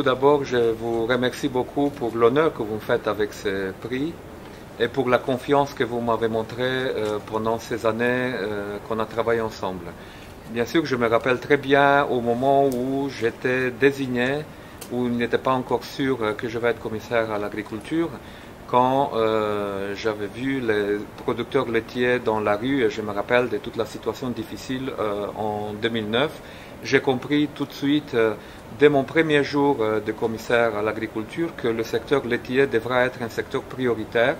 tout d'abord, je vous remercie beaucoup pour l'honneur que vous me faites avec ce prix et pour la confiance que vous m'avez montrée pendant ces années qu'on a travaillé ensemble. Bien sûr, je me rappelle très bien au moment où j'étais désigné, où il n'était pas encore sûr que je vais être commissaire à l'agriculture, quand j'avais vu les producteurs laitiers dans la rue, et je me rappelle de toute la situation difficile en 2009, j'ai compris tout de suite, dès mon premier jour de commissaire à l'agriculture, que le secteur laitier devra être un secteur prioritaire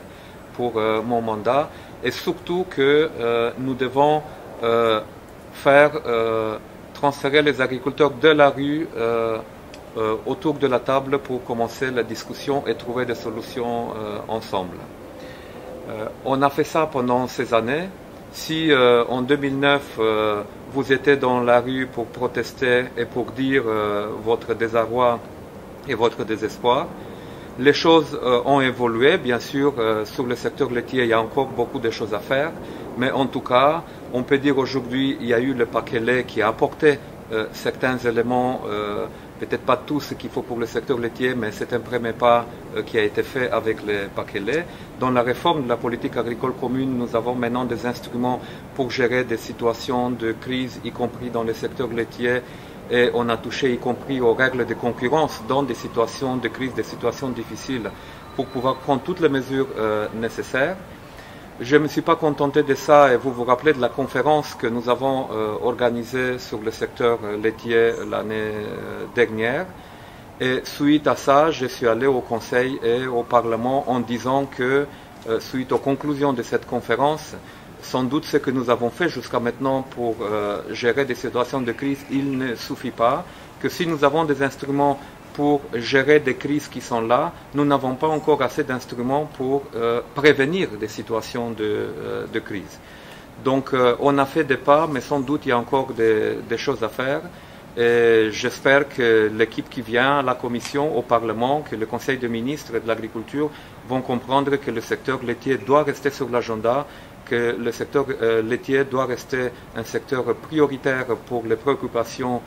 pour mon mandat, et surtout que nous devons faire transférer les agriculteurs de la rue autour de la table pour commencer la discussion et trouver des solutions ensemble. On a fait ça pendant ces années. Si en 2009 vous étiez dans la rue pour protester et pour dire votre désarroi et votre désespoir, les choses ont évolué. Bien sûr, sur le secteur laitier, il y a encore beaucoup de choses à faire, mais en tout cas, on peut dire aujourd'hui, il y a eu le paquet lait qui a apporté certains éléments, peut-être pas tout ce qu'il faut pour le secteur laitier, mais c'est un premier pas qui a été fait avec le paquet lait. Dans la réforme de la politique agricole commune, nous avons maintenant des instruments pour gérer des situations de crise, y compris dans le secteur laitier, et on a touché y compris aux règles de concurrence dans des situations de crise, des situations difficiles, pour pouvoir prendre toutes les mesures nécessaires. Je ne me suis pas contenté de ça, et vous vous rappelez de la conférence que nous avons organisée sur le secteur laitier l'année dernière. Et suite à ça, je suis allé au Conseil et au Parlement en disant que, suite aux conclusions de cette conférence, sans doute ce que nous avons fait jusqu'à maintenant pour gérer des situations de crise, il ne suffit pas, que si nous avons des instruments pour gérer des crises qui sont là, nous n'avons pas encore assez d'instruments pour prévenir des situations de crise. Donc on a fait des pas, mais sans doute il y a encore des choses à faire. Et j'espère que l'équipe qui vient à la Commission, au Parlement, que le Conseil des ministres de l'Agriculture vont comprendre que le secteur laitier doit rester sur l'agenda, que le secteur laitier doit rester un secteur prioritaire pour les préoccupations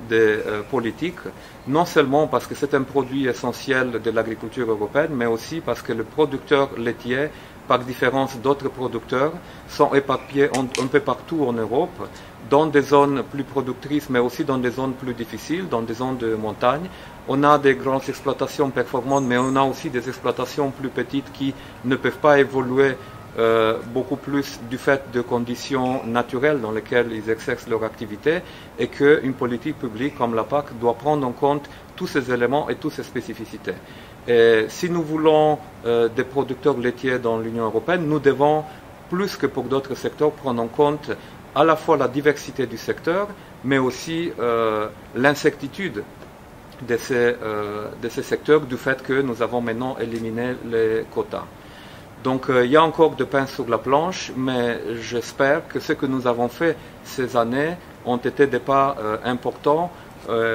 des politiques, non seulement parce que c'est un produit essentiel de l'agriculture européenne, mais aussi parce que les producteurs laitiers, par différence d'autres producteurs, sont éparpillés un peu partout en Europe, dans des zones plus productrices, mais aussi dans des zones plus difficiles, dans des zones de montagne. On a des grandes exploitations performantes, mais on a aussi des exploitations plus petites qui ne peuvent pas évoluer beaucoup plus du fait de conditions naturelles dans lesquelles ils exercent leur activité, et qu'une politique publique comme la PAC doit prendre en compte tous ces éléments et toutes ces spécificités. Et si nous voulons des producteurs laitiers dans l'Union européenne, nous devons, plus que pour d'autres secteurs, prendre en compte à la fois la diversité du secteur, mais aussi l'incertitude de ces secteurs du fait que nous avons maintenant éliminé les quotas. Donc il y a encore de pain sur la planche, mais j'espère que ce que nous avons fait ces années ont été des pas importants,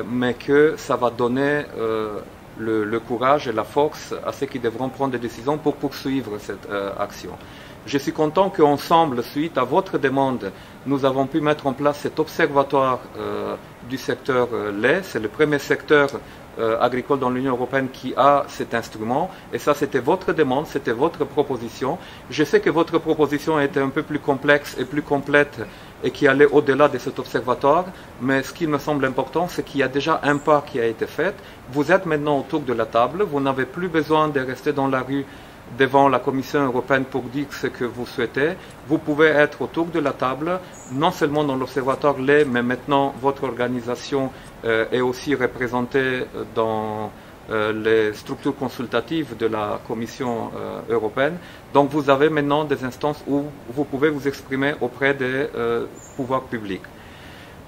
mais que ça va donner le courage et la force à ceux qui devront prendre des décisions pour poursuivre cette action. Je suis content qu'ensemble, suite à votre demande, nous avons pu mettre en place cet observatoire du secteur lait. C'est le premier secteur agricole dans l'Union européenne qui a cet instrument, et ça c'était votre demande, c'était votre proposition. Je sais que votre proposition était un peu plus complexe et plus complète et qui allait au-delà de cet observatoire, mais ce qui me semble important, c'est qu'il y a déjà un pas qui a été fait. Vous êtes maintenant autour de la table, vous n'avez plus besoin de rester dans la rue devant la Commission européenne pour dire ce que vous souhaitez. Vous pouvez être autour de la table, non seulement dans l'Observatoire lait, mais maintenant votre organisation est aussi représentée dans les structures consultatives de la Commission européenne. Donc vous avez maintenant des instances où vous pouvez vous exprimer auprès des pouvoirs publics.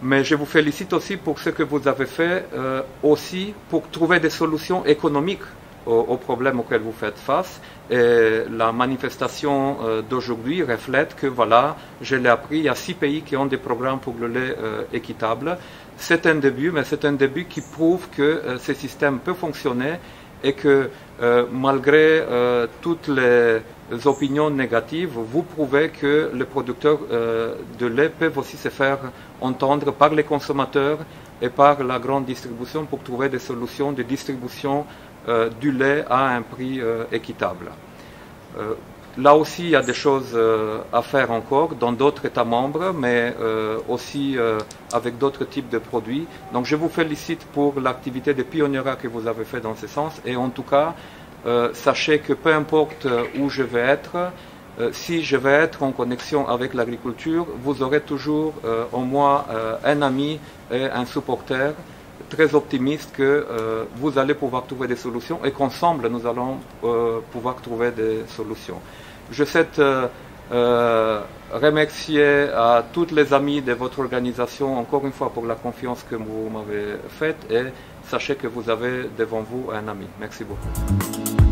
Mais je vous félicite aussi pour ce que vous avez fait, aussi pour trouver des solutions économiques aux problèmes auxquels vous faites face. Et la manifestation d'aujourd'hui reflète que, voilà, je l'ai appris, il y a 6 pays qui ont des programmes pour le lait équitable. C'est un début, mais c'est un début qui prouve que ce système peut fonctionner et que malgré toutes les opinions négatives, vous prouvez que les producteurs de lait peuvent aussi se faire entendre par les consommateurs, et par la grande distribution pour trouver des solutions de distribution du lait à un prix équitable. Là aussi, il y a des choses à faire encore dans d'autres États membres, mais aussi avec d'autres types de produits. Donc je vous félicite pour l'activité de pionnière que vous avez fait dans ce sens. Et en tout cas, sachez que peu importe où je vais être, si je vais être en connexion avec l'agriculture, vous aurez toujours en moi un ami et un supporter très optimiste que vous allez pouvoir trouver des solutions et qu'ensemble nous allons pouvoir trouver des solutions. Je souhaite remercier à tous les amis de votre organisation encore une fois pour la confiance que vous m'avez faite et sachez que vous avez devant vous un ami. Merci beaucoup.